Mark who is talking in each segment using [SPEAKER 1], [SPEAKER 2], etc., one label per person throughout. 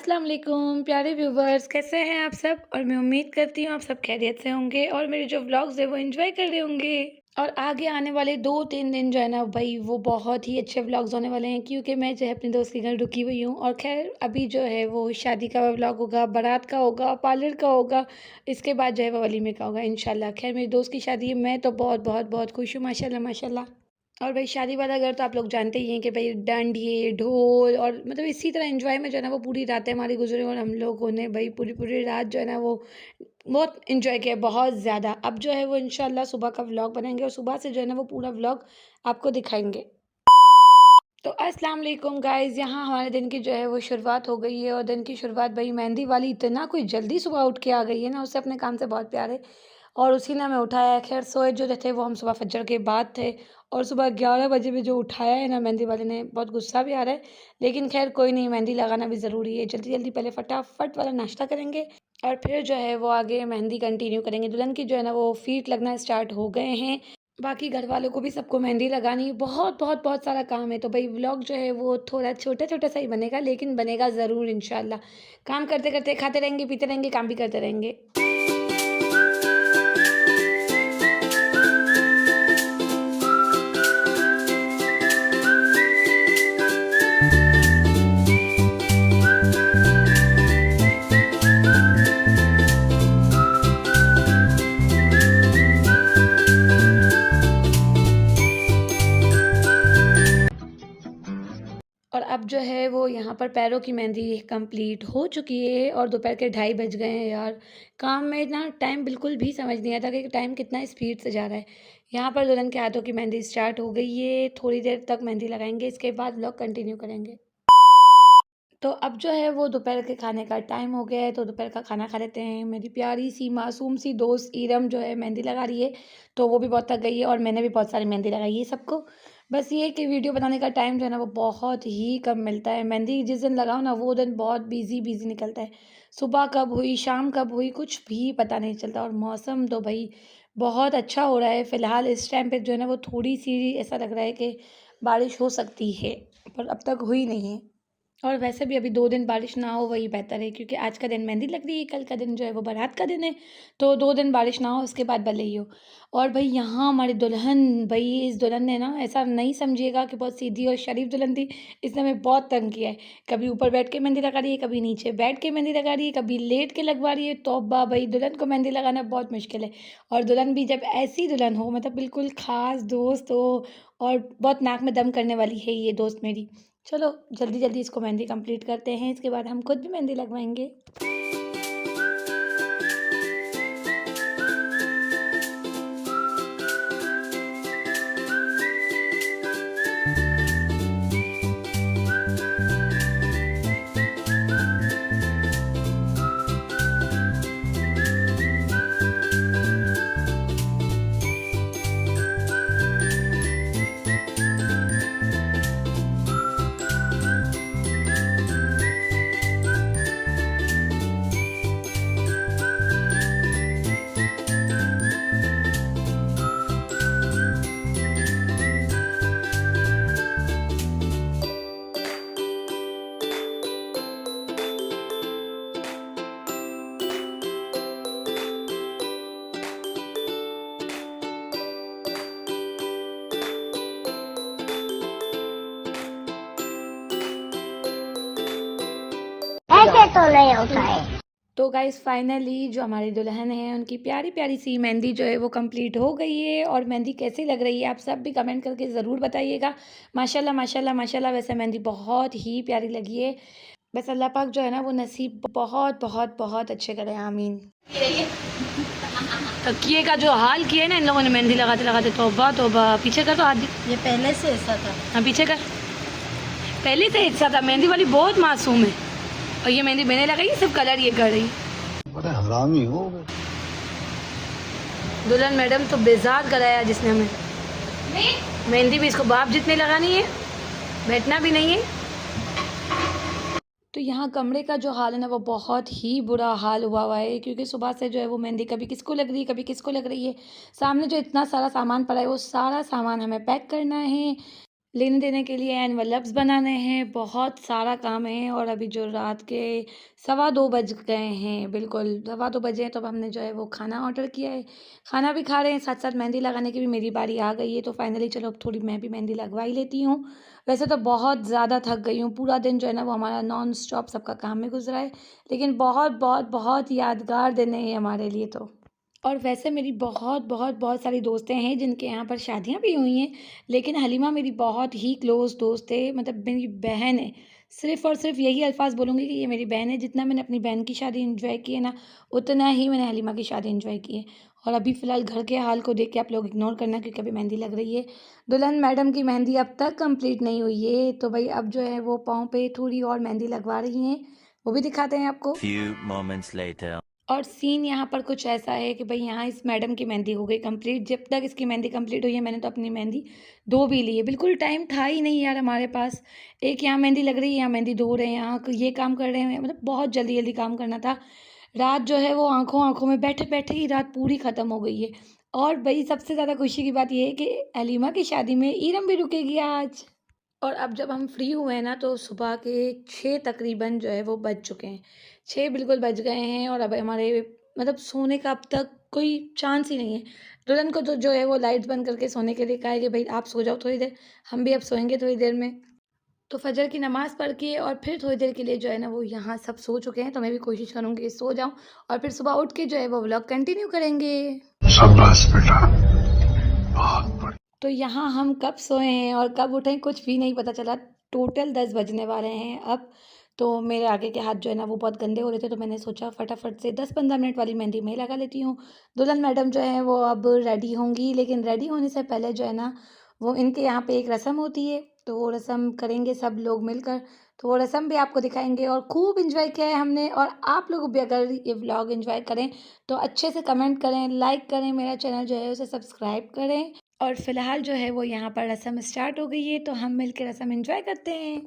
[SPEAKER 1] अस्सलाम वालेकुम प्यारे व्यूवर्स, कैसे हैं आप सब। और मैं उम्मीद करती हूँ आप सब खैरियत से होंगे और मेरे जो व्लॉग्स है वो एंजॉय कर रहे होंगे। और आगे आने वाले 2-3 दिन जो है ना भाई वो बहुत ही अच्छे व्लॉग्स होने वाले हैं, क्योंकि मैं जो है अपने दोस्त के घर रुकी हुई हूँ। और खैर अभी जो है वो शादी का व्लॉग होगा, बारात का होगा, पार्लर का होगा, इसके बाद जो है वो वलीमे का होगा इंशाल्लाह। खैर मेरी दोस्त की शादी है, मैं तो बहुत बहुत बहुत खुश हूँ माशाल्लाह माशाल्लाह। और भाई शादी वाला घर तो आप लोग जानते ही हैं कि भाई डांडिये ढोल और मतलब इसी तरह एंजॉय में जो है ना वो पूरी रातें हमारी गुजरी। और हम लोगों ने भाई पूरी पूरी रात जो है ना वो बहुत एंजॉय किया, बहुत ज़्यादा। अब जो है वो इंशाल्लाह सुबह का व्लॉग बनाएंगे और सुबह से जो है ना वो पूरा व्लॉग आपको दिखाएंगे। तो अस्सलाम वालेकुम गाइज़, यहाँ हमारे दिन की जो है वो शुरुआत हो गई है। और दिन की शुरुआत भाई मेहंदी वाली इतना कोई जल्दी सुबह उठ के आ गई है ना, उससे अपने काम से बहुत प्यार है और उसी ने हमें उठाया है। खैर सोए जो थे वो हम सुबह फजर के बाद थे, और सुबह 11 बजे में जो उठाया है ना मेहंदी वाले ने, बहुत गुस्सा भी आ रहा है। लेकिन खैर कोई नहीं, मेहंदी लगाना भी ज़रूरी है। जल्दी जल्दी पहले फटाफट वाला नाश्ता करेंगे और फिर जो है वो आगे मेहंदी कंटिन्यू करेंगे। दुल्हन की जो है ना वो फीट लगना स्टार्ट हो गए हैं, बाकी घर वालों को भी सबको मेहंदी लगानी है। बहुत बहुत बहुत सारा काम है, तो भाई व्लॉग जो है वो थोड़ा छोटा छोटा सा ही बनेगा, लेकिन बनेगा ज़रूर इंशाल्लाह। काम करते करते खाते रहेंगे, पीते रहेंगे, काम भी करते रहेंगे। और अब जो है वो यहाँ पर पैरों की मेहंदी कंप्लीट हो चुकी है और दोपहर के 2:30 बज गए हैं यार। काम में ना टाइम बिल्कुल भी समझ नहीं आता कि टाइम कितना स्पीड से जा रहा है। यहाँ पर दुल्हन के हाथों की मेहंदी स्टार्ट हो गई है, थोड़ी देर तक मेहंदी लगाएंगे, इसके बाद व्लॉग कंटिन्यू करेंगे। तो अब जो है वो दोपहर के खाने का टाइम हो गया है, तो दोपहर का खाना खा लेते हैं। मेरी प्यारी सी मासूम सी दोस्त इरम जो है मेहंदी लगा रही है, तो वो भी बहुत थक गई है और मैंने भी बहुत सारी मेहंदी लगाई है सबको। बस ये है कि वीडियो बनाने का टाइम जो है ना वो बहुत ही कम मिलता है। मेहंदी जिस दिन लगाओ ना वो दिन बहुत बिजी बिजी निकलता है। सुबह कब हुई शाम कब हुई कुछ भी पता नहीं चलता। और मौसम तो भाई बहुत अच्छा हो रहा है फ़िलहाल इस टाइम पे जो है ना वो थोड़ी सी ऐसा लग रहा है कि बारिश हो सकती है, पर अब तक हुई नहीं है। और वैसे भी अभी 2 दिन बारिश ना हो वही बेहतर है, क्योंकि आज का दिन मेहंदी लग रही है, कल का दिन जो है वो बारात का दिन है। तो 2 दिन बारिश ना हो, उसके बाद भले ही हो। और भाई यहाँ हमारी दुल्हन, भाई इस दुल्हन ने ना ऐसा नहीं समझिएगा कि बहुत सीधी और शरीफ दुल्हन थी। इसने हमें बहुत तंग किया है। कभी ऊपर बैठ के मेहंदी लगा रही है, कभी नीचे बैठ के मेहंदी लगा रही है, कभी लेट के लगवा रही है। तौबा भाई, दुल्हन को मेहंदी लगाना बहुत मुश्किल है। और दुल्हन भी जब ऐसी दुल्हन हो, मतलब बिल्कुल ख़ास दोस्त हो और बहुत नाक में दम करने वाली है ये दोस्त मेरी। चलो जल्दी जल्दी इसको मेहंदी कंप्लीट करते हैं, इसके बाद हम खुद भी मेहंदी लगवाएंगे।
[SPEAKER 2] ऐसे तो नहीं होता है।
[SPEAKER 1] तो गाइस फाइनली जो हमारी दुल्हन है उनकी प्यारी प्यारी सी मेहंदी जो है वो कंप्लीट हो गई है। और मेहंदी कैसी लग रही है आप सब भी कमेंट करके ज़रूर बताइएगा। माशाल्लाह माशाल्लाह माशाल्लाह, वैसे मेहंदी बहुत ही प्यारी लगी है। बस अल्लाह पाक जो है ना वो नसीब बहुत बहुत बहुत अच्छे करे, आमीन। तकिए का जो हाल किया है ना इन लोगों ने मेहंदी लगाते लगाते, तौबा तौबा। पीछे कर तो आदि,
[SPEAKER 3] ये पहले से ऐसा था।
[SPEAKER 1] हाँ पीछे कर। पहले से ऐसा था, मेहंदी वाली बहुत मासूम है। और ये मेहंदी मैंने लगाई, सिर्फ कलर ये कर रही।
[SPEAKER 4] बड़े हरामी हो।
[SPEAKER 1] दुल्हन मैडम तो बेजार कराया जिसने हमें। मेहंदी भी इसको बाप जितने लगानी है, बैठना भी नहीं है। तो यहाँ कमरे का जो हाल है ना वो बहुत ही बुरा हाल हुआ है, क्योंकि सुबह से जो है वो मेहंदी कभी किसको लग रही है कभी किसको लग रही है। सामने जो इतना सारा सामान पड़ा है वो सारा सामान हमें पैक करना है। लेने देने के लिए एनवलप्स बनाने हैं, बहुत सारा काम है। और अभी जो रात के 2:15 बज गए हैं, बिल्कुल 2:15 बजे हैं, तो अब हमने जो है वो खाना ऑर्डर किया है। खाना भी खा रहे हैं, साथ-साथ मेहंदी लगाने की भी मेरी बारी आ गई है, तो फाइनली चलो अब थोड़ी मैं भी मेहंदी लगवा ही लेती हूँ। वैसे तो बहुत ज़्यादा थक गई हूँ, पूरा दिन जो है ना वो हमारा नॉन स्टॉप सबका काम में गुज़रा है, लेकिन बहुत, बहुत, बहुत यादगार दिन है ये हमारे लिए तो। और वैसे मेरी बहुत, बहुत, बहुत सारी दोस्तें हैं जिनके यहाँ पर शादियाँ भी हुई हैं, लेकिन हलीमा मेरी बहुत ही क्लोज़ दोस्त है, मतलब मेरी बहन है। सिर्फ़ और सिर्फ़ यही अल्फ़ाज़ बोलूँगी कि ये मेरी बहन है, जितना मैंने अपनी बहन की शादी एन्जॉय की है ना, उतना ही मैंने हलीमा की शादी एन्जॉय की है। और अभी फ़िलहाल घर के हाल को देख के आप लोग इग्नोर करना, क्योंकि अभी मेहंदी लग रही है। दुल्हन मैडम की मेहंदी अब तक कंप्लीट नहीं हुई है, तो भई अब जो है वो पाँव पे थोड़ी और मेहंदी लगवा रही हैं, वो भी दिखाते हैं आपको।
[SPEAKER 3] Few moments later.
[SPEAKER 1] और सीन यहाँ पर कुछ ऐसा है कि भाई यहाँ इस मैडम की मेहंदी हो गई कंप्लीट। जब तक इसकी मेहंदी कंप्लीट हुई है, मैंने तो अपनी मेहंदी धो भी ली है। बिल्कुल टाइम था ही नहीं यार हमारे पास। एक यहाँ मेहंदी लग रही है, यहाँ मेहंदी धो रहे हैं, यहाँ ये काम कर रहे हैं, मतलब बहुत जल्दी जल्दी काम करना था। रात जो है वो आंखों आंखों में बैठे बैठे ही रात पूरी ख़त्म हो गई है। और भाई सबसे ज़्यादा खुशी की बात ये है कि हलीमा की शादी में ईरम भी रुकेगी आज। और अब जब हम फ्री हुए हैं ना, तो सुबह के 6 तकरीबन जो है वो बज चुके हैं। 6 बिल्कुल बज गए हैं और अब हमारे मतलब सोने का अब तक कोई चांस ही नहीं है। दुल्हन को तो जो है वो लाइट्स बंद करके सोने के लिए कहा है कि भाई आप सो जाओ थोड़ी देर, हम भी अब सोएंगे थोड़ी देर में। तो फजर की नमाज़ पढ़ के और फिर थोड़ी देर के लिए जो है ना वो यहाँ सब सो चुके हैं, तो मैं भी कोशिश करूँगी कि सो जाऊँ और फिर सुबह उठ के जो है वो व्लॉग कंटिन्यू करेंगे।
[SPEAKER 4] शाबाश बेटा, बहुत बढ़िया।
[SPEAKER 1] तो यहाँ हम कब सोए हैं और कब उठे कुछ भी नहीं पता चला। टोटल 10 बजने वाले हैं अब। तो मेरे आगे के हाथ जो है ना वो बहुत गंदे हो रहे थे, तो मैंने सोचा फटाफट से 10-15 मिनट वाली मेहंदी मैं लगा लेती हूँ। दुल्हन मैडम जो है वो अब रेडी होंगी, लेकिन रेडी होने से पहले जो है ना वो इनके यहाँ पे एक रस्म होती है, तो वो रस्म करेंगे सब लोग मिलकर। तो वो रस्म भी आपको दिखाएंगे और खूब इंजॉय किया है हमने। और आप लोग भी अगर ये व्लॉग इंजॉय करें तो अच्छे से कमेंट करें, लाइक करें, मेरा चैनल जो है उसे सब्सक्राइब करें। और फ़िलहाल जो है वो यहाँ पर रस्म स्टार्ट हो गई है, तो हम मिलके रस्म एंजॉय करते हैं।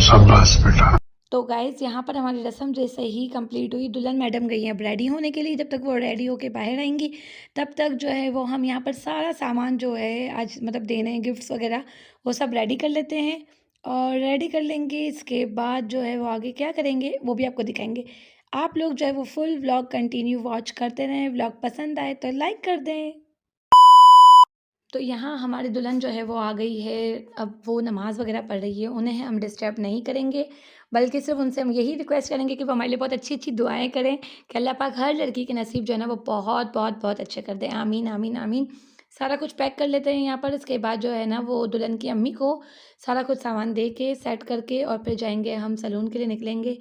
[SPEAKER 4] शाबाश बेटा।
[SPEAKER 1] तो गाइज़ यहाँ पर हमारी रस्म जैसे ही कंप्लीट हुई, दुल्हन मैडम गई हैं अब रेडी होने के लिए। जब तक वो रेडी होके बाहर आएंगी तब तक जो है वो हम यहाँ पर सारा सामान जो है आज मतलब देने हैं, गिफ्ट्स वगैरह, वो सब रेडी कर लेते हैं। और रेडी कर लेंगे, इसके बाद जो है वो आगे क्या करेंगे वो भी आपको दिखाएंगे। आप लोग जो है वो फुल व्लॉग कंटिन्यू वॉच करते रहें। व्लॉग पसंद आए तो लाइक कर दें। तो यहाँ हमारी दुल्हन जो है वो आ गई है, अब वो नमाज़ वगैरह पढ़ रही है, उन्हें हम डिस्टर्ब नहीं करेंगे, बल्कि सिर्फ उनसे हम यही रिक्वेस्ट करेंगे कि वो हमारे लिए बहुत अच्छी अच्छी दुआएं करें कि अल्लाह पाक हर लड़की के नसीब जो है ना वो बहुत बहुत बहुत अच्छे कर दें। आमीन आमीन आमीन। सारा कुछ पैक कर लेते हैं यहाँ पर। इसके बाद जो है ना वो दुल्हन की अम्मी को सारा कुछ सामान दे के सेट करके और फिर जाएंगे हम सैलून के लिए निकलेंगे।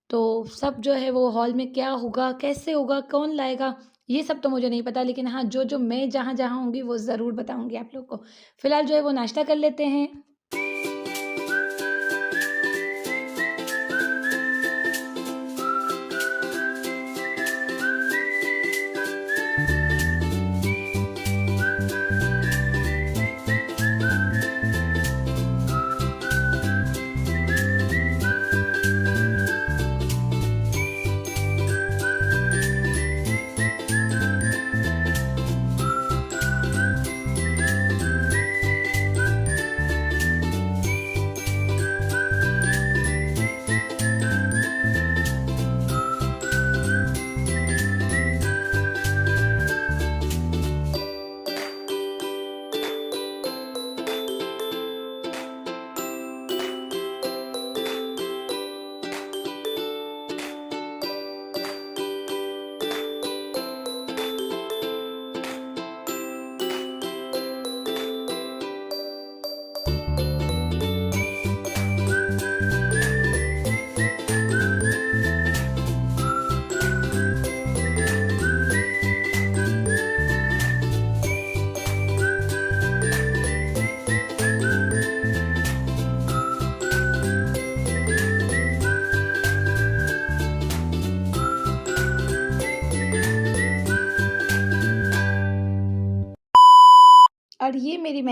[SPEAKER 1] तो सब जो है वो हॉल में क्या होगा, कैसे होगा, कौन लाएगा, ये सब तो मुझे नहीं पता, लेकिन हाँ जो जो मैं जहाँ जहाँ होंगी वो ज़रूर बताऊँगी आप लोग को। फ़िलहाल जो है वो नाश्ता कर लेते हैं।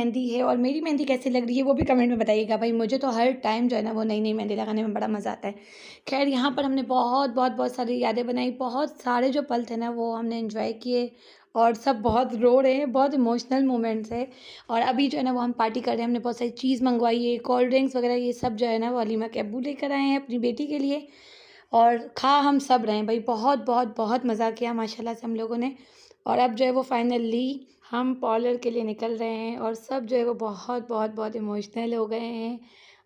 [SPEAKER 1] मेहंदी है और मेरी मेहंदी कैसी लग रही है वो भी कमेंट में बताइएगा। भाई मुझे तो हर टाइम जो है ना वो नई नई मेहंदी लगाने में बड़ा मज़ा आता है। खैर यहाँ पर हमने बहुत बहुत बहुत सारी यादें बनाई, बहुत सारे जो पल थे ना वो हमने एंजॉय किए और सब बहुत रो रहे हैं, बहुत इमोशनल मोमेंट्स है। और अभी जो है ना वो हम पार्टी कर रहे हैं, हमने बहुत सारी चीज़ मंगवाई है, कोल्ड ड्रिंक्स वगैरह ये सब जो है ना वो हलीमा के अब्बू लेकर आए हैं अपनी बेटी के लिए। और खा हम सब रहे हैं भाई, बहुत बहुत बहुत मज़ा किया माशाल्लाह से हम लोगों ने। और अब जो है वो फाइनली हम पार्लर के लिए निकल रहे हैं और सब जो है वो बहुत बहुत बहुत इमोशनल हो गए हैं।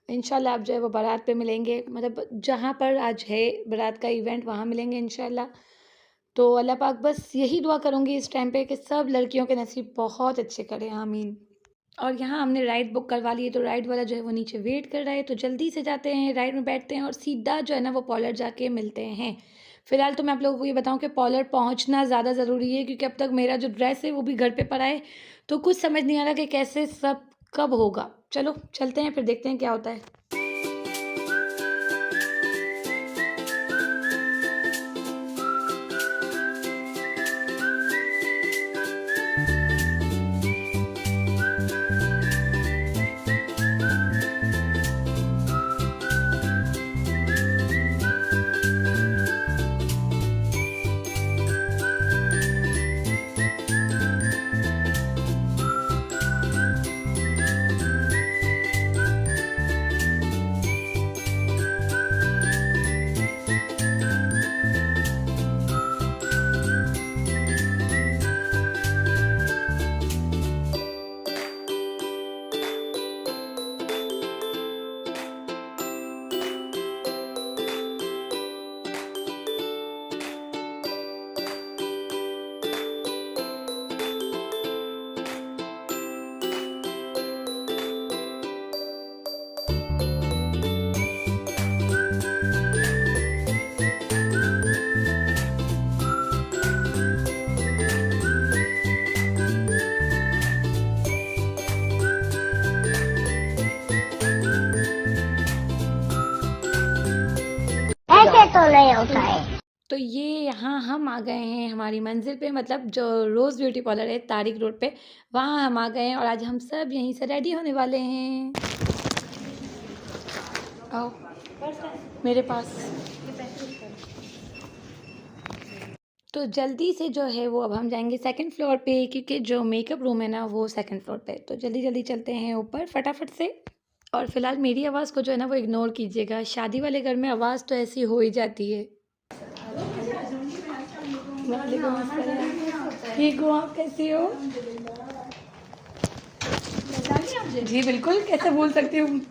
[SPEAKER 1] इंशाल्लाह अब जो है वो बारात पे मिलेंगे, मतलब जहाँ पर आज है बारात का इवेंट वहाँ मिलेंगे इंशाल्लाह। तो अल्लाह पाक बस यही दुआ करूँगी इस टाइम पे कि सब लड़कियों के नसीब बहुत अच्छे करे, आमीन। और यहाँ हमने राइड बुक करवा ली है, तो राइड वाला जो है वो नीचे वेट कर रहा है, तो जल्दी से जाते हैं, राइड में बैठते हैं और सीधा जो है ना वो पार्लर जाके मिलते हैं। फ़िलहाल तो मैं आप लोगों को ये बताऊँ कि पार्लर पहुँचना ज़्यादा ज़रूरी है, क्योंकि अब तक मेरा जो ड्रेस है वो भी घर पे पड़ा है, तो कुछ समझ नहीं आ रहा कि कैसे सब कब होगा। चलो चलते हैं, फिर देखते हैं क्या होता है।
[SPEAKER 2] ऐसे तो नहीं होता है।
[SPEAKER 1] तो ये यहाँ हम आ गए हैं हमारी मंजिल पे, मतलब जो रोज़ ब्यूटी पार्लर है तारिक रोड पे, वहाँ हम आ गए हैं और आज हम सब यहीं से रेडी होने वाले हैं। आओ मेरे पास। तो जल्दी से जो है वो अब हम जाएंगे सेकंड फ्लोर पे, क्योंकि जो मेकअप रूम है ना वो सेकंड फ्लोर पे, तो जल्दी जल्दी चलते हैं ऊपर फटाफट से। और फिलहाल मेरी आवाज़ को जो है ना वो इग्नोर कीजिएगा, शादी वाले घर में आवाज़ तो ऐसी हो ही जाती है। वालेकुम अस्सलाम, ठीक हो आप, कैसी हो? जी बिल्कुल, कैसे भूल सकती हूँ।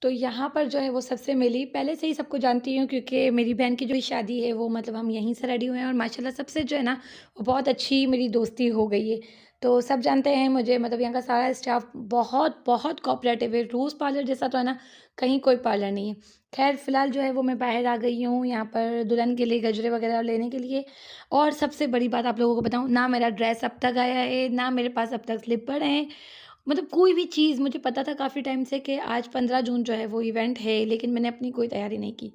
[SPEAKER 1] तो यहाँ पर जो है वो सबसे मिली, पहले से ही सबको जानती हूँ, क्योंकि मेरी बहन की जो शादी है वो मतलब हम यहीं से रेडी हुए हैं और माशाल्लाह सबसे जो है ना वो बहुत अच्छी मेरी दोस्ती हो गई है। तो सब जानते हैं मुझे, मतलब यहाँ का सारा स्टाफ बहुत बहुत कोऑपरेटिव है। रोज़ पार्लर जैसा तो है ना कहीं कोई पार्लर नहीं है। खैर फ़िलहाल जो है वो मैं बाहर आ गई हूँ यहाँ पर दुल्हन के लिए गजरे वगैरह लेने के लिए। और सबसे बड़ी बात आप लोगों को बताऊँ, ना मेरा ड्रेस अब तक आया है, ना मेरे पास अब तक स्लीपर हैं, मतलब कोई भी चीज़। मुझे पता था काफ़ी टाइम से कि आज 15 जून जो है वो इवेंट है, लेकिन मैंने अपनी कोई तैयारी नहीं की।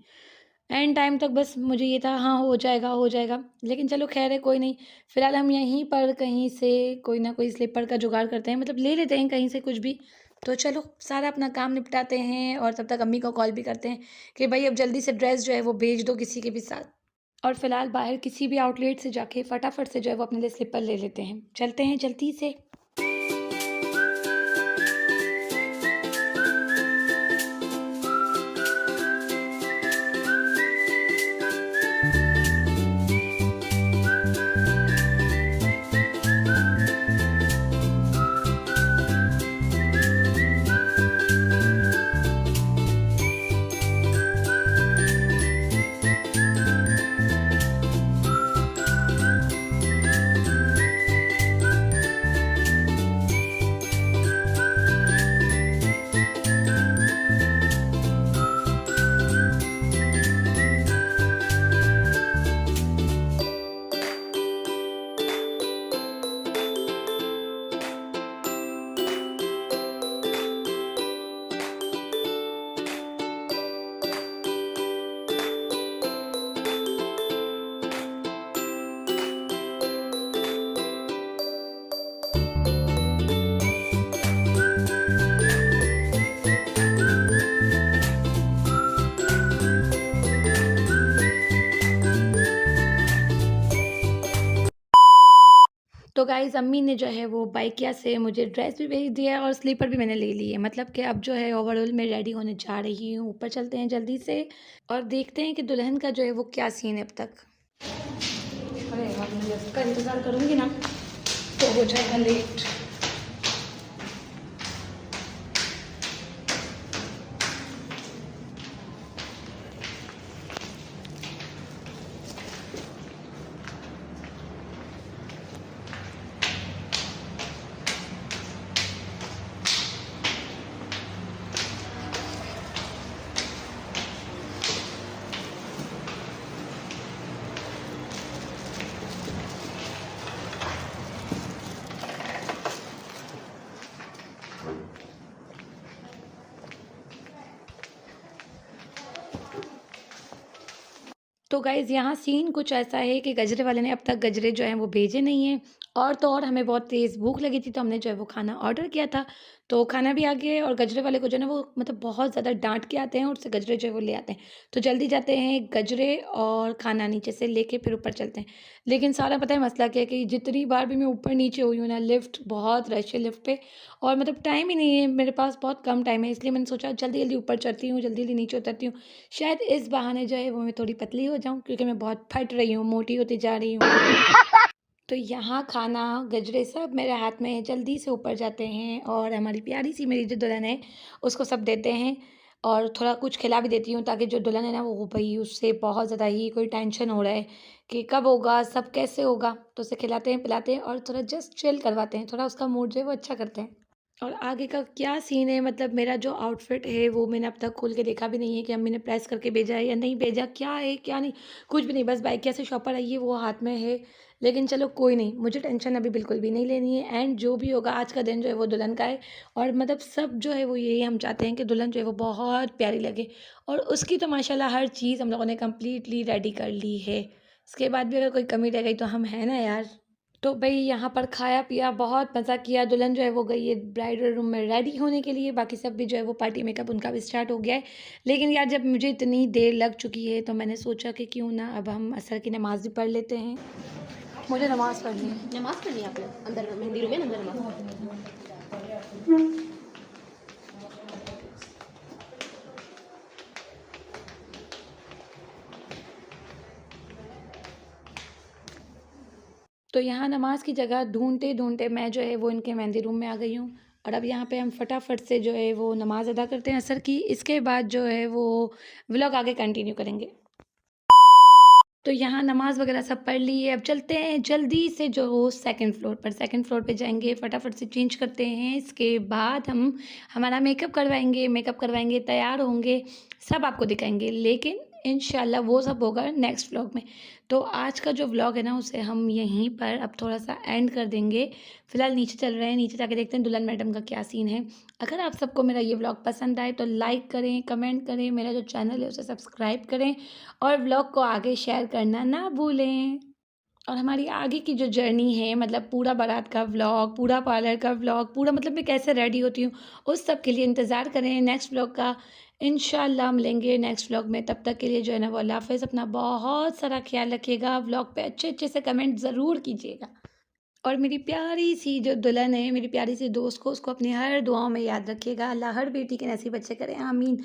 [SPEAKER 1] एंड टाइम तक बस मुझे ये था हाँ हो जाएगा हो जाएगा, लेकिन चलो खैर है, कोई नहीं। फ़िलहाल हम यहीं पर कहीं से कोई ना कोई स्लीपर का जुगाड़ करते हैं, मतलब ले लेते हैं कहीं से कुछ भी। तो चलो सारा अपना काम निपटाते हैं और तब तक अम्मी को कॉल भी करते हैं कि भाई अब जल्दी से ड्रेस जो है वो भेज दो किसी के भी साथ। और फ़िलहाल बाहर किसी भी आउटलेट से जाके फटाफट से जो है वो अपने लिए स्लीपर ले लेते हैं। चलते हैं जल्दी से। गाइज़ अम्मी ने जो है वो बाइकिया से मुझे ड्रेस भी भेज दिया है और स्लीपर भी मैंने ले ली है। मतलब कि अब जो है ओवरऑल मैं रेडी होने जा रही हूँ। ऊपर चलते हैं जल्दी से और देखते हैं कि दुल्हन का जो है वो क्या सीन है अब तक। अरे यार मैं इसका इंतज़ार करूँगी ना तो हो जाएगा लेट। तो गाइज़ यहाँ सीन कुछ ऐसा है कि गजरे वाले ने अब तक गजरे जो हैं वो भेजे नहीं हैं। और तो और हमें बहुत तेज़ भूख लगी थी तो हमने जो है वो खाना ऑर्डर किया था। तो खाना भी आ गया है और गजरे वाले को जो है ना वो मतलब बहुत ज़्यादा डाँट के आते हैं और उससे गजरे जो है वो ले आते हैं। तो जल्दी जाते हैं गजरे और खाना नीचे से लेके फिर ऊपर चलते हैं। लेकिन सारा पता है मसला क्या है कि जितनी बार भी मैं ऊपर नीचे हुई हूँ ना लिफ्ट बहुत रश है लिफ्ट पे। और मतलब टाइम ही नहीं है मेरे पास, बहुत कम टाइम है, इसलिए मैंने सोचा जल्दी-जल्दी ऊपर चढ़ती हूँ, जल्दी-जल्दी नीचे उतरती हूँ। शायद इस बहाने जो है वो मैं थोड़ी पतली हो जाऊँ क्योंकि मैं बहुत फट रही हूँ, मोटी होती जा रही हूँ। तो यहाँ खाना, गजरे सब मेरे हाथ में है, जल्दी से ऊपर जाते हैं और हमारी प्यारी सी मेरी जो दुल्हन है उसको सब देते हैं और थोड़ा कुछ खिला भी देती हूँ ताकि जो दुल्हन है ना वो भई उससे बहुत ज़्यादा ही कोई टेंशन हो रहा है कि कब होगा, सब कैसे होगा। तो उसे खिलाते हैं, पिलाते हैं और थोड़ा जस्ट चिल करवाते हैं, थोड़ा उसका मूड जो है वो अच्छा करते हैं। और आगे का क्या सीन है मतलब मेरा जो आउटफिट है वो मैंने अब तक खोल के देखा भी नहीं है कि अम्मी ने प्रेस करके भेजा है या नहीं भेजा, क्या है क्या नहीं, कुछ भी नहीं। बस बाइकिया से शॉपर आई है वो हाथ में है। लेकिन चलो कोई नहीं, मुझे टेंशन अभी बिल्कुल भी नहीं लेनी है एंड जो भी होगा आज का दिन जो है वो दुल्हन का है। और मतलब सब जो है वो यही हम चाहते हैं कि दुल्हन जो है वो बहुत प्यारी लगे और उसकी तो माशाल्लाह हर चीज़ हम लोगों ने कम्प्लीटली रेडी कर ली है। इसके बाद भी अगर कोई कमी रह गई तो हम हैं ना यार। तो भई यहाँ पर खाया पिया, बहुत मज़ा किया। दुल्हन जो है वो गई है ब्राइडल रूम में रेडी होने के लिए, बाकी सब भी जो है वो पार्टी मेकअप उनका भी स्टार्ट हो गया है। लेकिन यार जब मुझे इतनी देर लग चुकी है तो मैंने सोचा कि क्यों ना अब हम असर की नमाज़ भी पढ़ लेते हैं। मुझे नमाज़ पढ़नी है।
[SPEAKER 3] नमाज़ पढ़नी है आपने अंदर मेहंदी रूम में अंदर नमाज़।
[SPEAKER 1] तो यहाँ नमाज़ की जगह ढूँढते-ढूँढते मैं जो है वो इनके मेहंदी रूम में आ गई हूँ और अब यहाँ पे हम फटाफट से जो है वो नमाज़ अदा करते हैं असर की। इसके बाद जो है वो व्लॉग आगे कंटिन्यू करेंगे। तो यहाँ नमाज़ वगैरह सब पढ़ ली है। अब चलते हैं जल्दी से जो हो सेकंड फ्लोर पे जाएंगे, फटाफट से चेंज करते हैं। इसके बाद हम हमारा मेकअप करवाएंगे, तैयार होंगे, सब आपको दिखाएंगे। लेकिन इंशाल्लाह वो सब होगा नेक्स्ट व्लॉग में। तो आज का जो व्लॉग है ना उसे हम यहीं पर अब थोड़ा सा एंड कर देंगे। फ़िलहाल नीचे चल रहे हैं, नीचे जाके देखते हैं दुल्हन मैडम का क्या सीन है। अगर आप सबको मेरा ये व्लॉग पसंद आए तो लाइक करें, कमेंट करें, मेरा जो चैनल है उसे सब्सक्राइब करें और व्लॉग को आगे शेयर करना ना भूलें। और हमारी आगे की जो जर्नी है मतलब पूरा बारात का व्लॉग, पूरा पार्लर का व्लॉग, पूरा मतलब मैं कैसे रेडी होती हूँ उस सब के लिए इंतज़ार करें नेक्स्ट व्लॉग का। इंशाल्लाह मिलेंगे नेक्स्ट व्लॉग में, तब तक के लिए जो है ना वो अल्लाह हाफ़िज़। अपना बहुत सारा ख्याल रखिएगा, व्लॉग पे अच्छे अच्छे से कमेंट ज़रूर कीजिएगा। और मेरी प्यारी सी जो दुल्हन है, मेरी प्यारी सी दोस्त को, उसको अपनी हर दुआओं में याद रखिएगा। अल्लाह हर बेटी के नसीब अच्छे करे, आमीन।